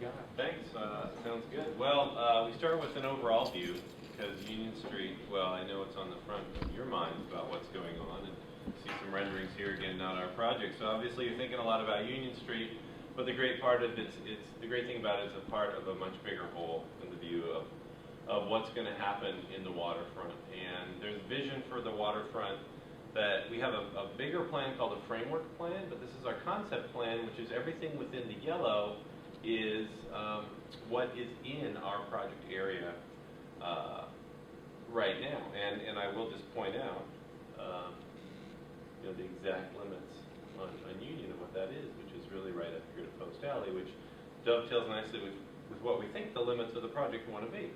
got? Thanks. Sounds good. Well, we start with an overall view because Union Street, well, I know it's on the front of your minds about what's going on, and see some renderings here again, not our project. So obviously you're thinking a lot about Union Street, but the great part of it's the great thing about it is a part of a much bigger whole in the view of what's going to happen in the waterfront. And there's vision for the waterfront that we have a bigger plan called a framework plan, but this is our concept plan, which is everything within the yellow is what is in our project area right now. And I will just point out the exact limits on Union of what that is, which is really right up here to Post Alley, which dovetails nicely with what we think the limits of the project want to be.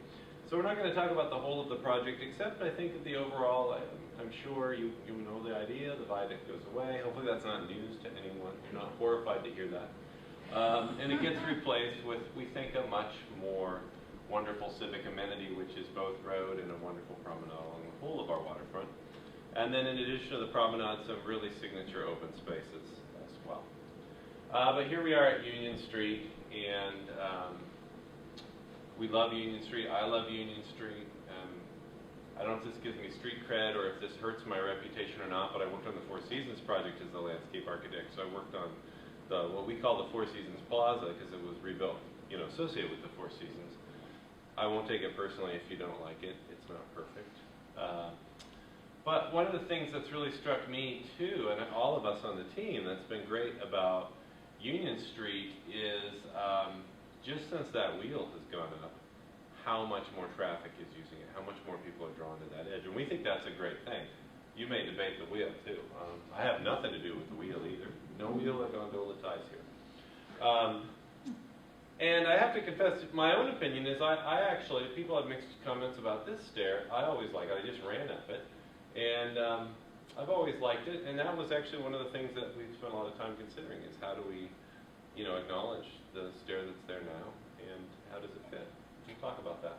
So we're not going to talk about the whole of the project, except I think that the overall, I'm sure you know the idea, the viaduct goes away. Hopefully that's not news to anyone. You're not horrified to hear that. And it gets replaced with, we think, a much more wonderful civic amenity, which is both road and a wonderful promenade along the whole of our waterfront. And then in addition to the promenade, some really signature open spaces as well. But here we are at Union Street, and we love Union Street. I love Union Street. I don't know if this gives me street cred or if this hurts my reputation or not, but I worked on the Four Seasons project as the landscape architect, so I worked on what we call the Four Seasons Plaza because it was rebuilt, associated with the Four Seasons. I won't take it personally if you don't like it. It's not perfect. But one of the things that's really struck me too, and all of us on the team, that's been great about Union Street is just since that wheel has gone up, how much more traffic is using it, how much more people are drawn to that edge. And we think that's a great thing. You may debate the wheel too. I have nothing to do with the wheel either. No wheel or gondola ties here. And I have to confess, my own opinion is I actually, people have mixed comments about this stair. I always like it. I just ran up it. And I've always liked it. And that was actually one of the things that we've spent a lot of time considering is how do we, acknowledge the stair that's there now and how does it fit? We'll talk about that.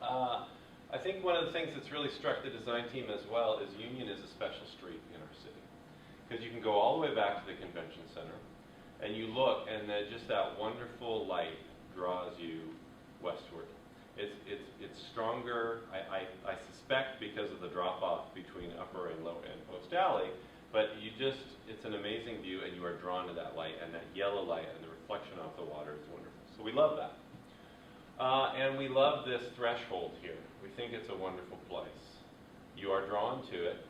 I think one of the things that's really struck the design team as well is Union is a special street in our city. Because you can go all the way back to the convention center and you look and then just that wonderful light draws you westward. It's stronger, I suspect because of the drop off between upper and low end Post Alley, but it's an amazing view and you are drawn to that light and that yellow light and the reflection off the water is wonderful. So we love that. And we love this threshold here. We think it's a wonderful place. You are drawn to it.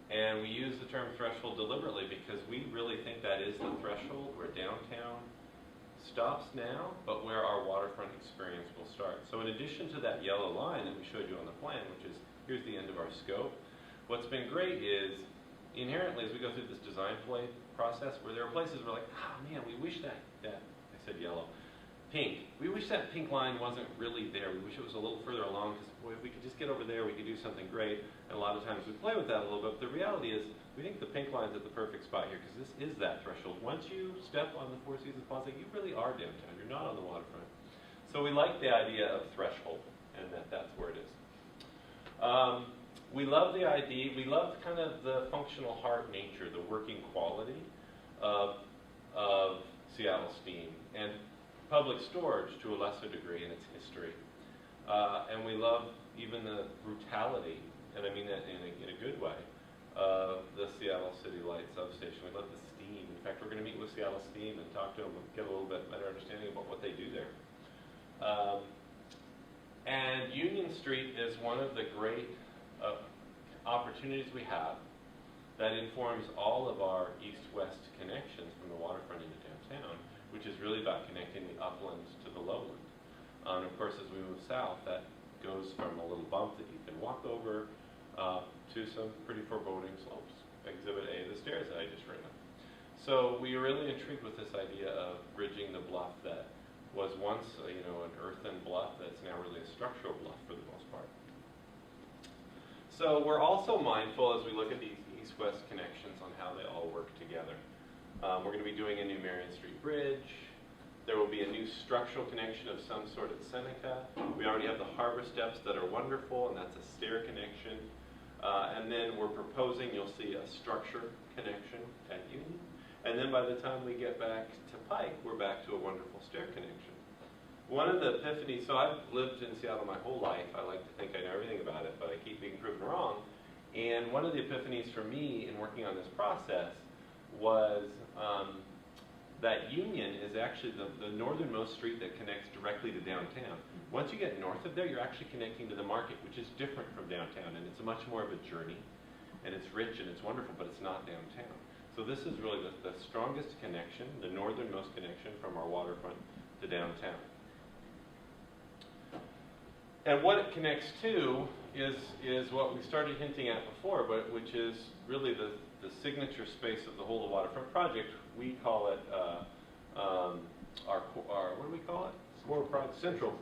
And we use the term threshold deliberately because we really think that is the threshold where downtown stops now, but where our waterfront experience will start. So in addition to that yellow line that we showed you on the plan, which is here's the end of our scope, what's been great is inherently as we go through this design process where there are places where we're like, oh man, we wish that I said yellow, pink. We wish that pink line wasn't really there. We wish it was a little further along because boy, if we could just get over there, we could do something great. And a lot of times we play with that a little bit. But the reality is we think the pink line's at the perfect spot here because this is that threshold. Once you step on the Four Seasons Plaza, you really are downtown. You're not on the waterfront. So we like the idea of threshold and that's where it is. We love the idea, we love kind of the functional heart nature, the working quality of Seattle Steam and public storage to a lesser degree in its history. And we love even the brutality, and I mean that in a good way, of the Seattle City Light substation. We love the steam. In fact, we're going to meet with Seattle Steam and talk to them and get a little bit better understanding about what they do there. And Union Street is one of the great opportunities we have that informs all of our east-west connections from the waterfront into downtown, which is really about connecting the upland to the lowland. And of course, as we move south, that goes from a little bump that you can walk over to some pretty foreboding slopes. Exhibit A, the stairs that I just ran up. So we are really intrigued with this idea of bridging the bluff that was once, an earthen bluff that's now really a structural bluff for the most part. So we're also mindful as we look at these east-west connections on how they all work together. We're going to be doing a new Marion Street Bridge. There will be a new structural connection of some sort at Seneca. We already have the harbor steps that are wonderful, and that's a stair connection. And then we're proposing, you'll see a structure connection at Union. And then by the time we get back to Pike, we're back to a wonderful stair connection. One of the epiphanies, so I've lived in Seattle my whole life. I like to think I know everything about it, but I keep being proven wrong. And one of the epiphanies for me in working on this process was that Union is actually the northernmost street that connects directly to downtown. Once you get north of there, you're actually connecting to the market, which is different from downtown, and it's much more of a journey, and it's rich and it's wonderful, but it's not downtown. So this is really the strongest connection, the northernmost connection from our waterfront to downtown. And what it connects to is what we started hinting at before, but which is really the signature space of the whole of Waterfront project. We call it our what do we call it? Central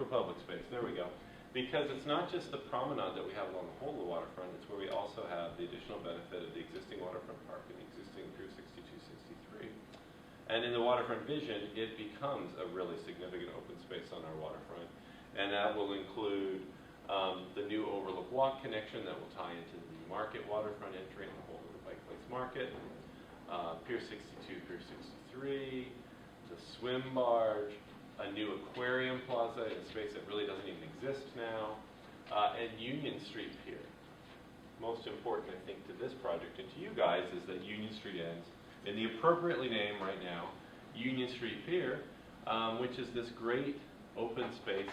public space. There we go. Because it's not just the promenade that we have along the whole of the waterfront, it's where we also have the additional benefit of the existing waterfront park and the existing Pier 62, 63. And in the waterfront vision, it becomes a really significant open space on our waterfront. And that will include the new Overlook Walk connection that will tie into the market waterfront entry and the whole of the Pike Place Market, Pier 62, Pier 63, the swim barge, a new aquarium plaza in a space that really doesn't even exist now, and Union Street Pier. Most important, I think, to this project and to you guys is that Union Street ends in the appropriately named right now Union Street Pier, which is this great open space.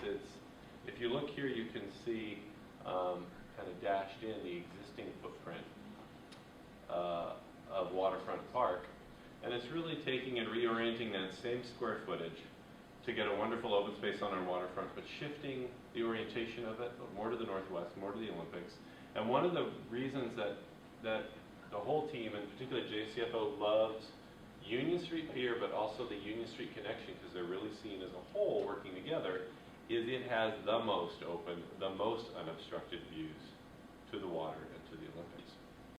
If you look here, you can see kind of dashed in the existing footprint of Waterfront Park. And it's really taking and reorienting that same square footage to get a wonderful open space on our waterfront, but shifting the orientation of it more to the northwest, more to the Olympics. And one of the reasons that the whole team, and particularly JCFO, loves Union Street Pier, but also the Union Street connection, because they're really seen as a whole working together, is it has the most open, the most unobstructed views to the water and to the Olympics.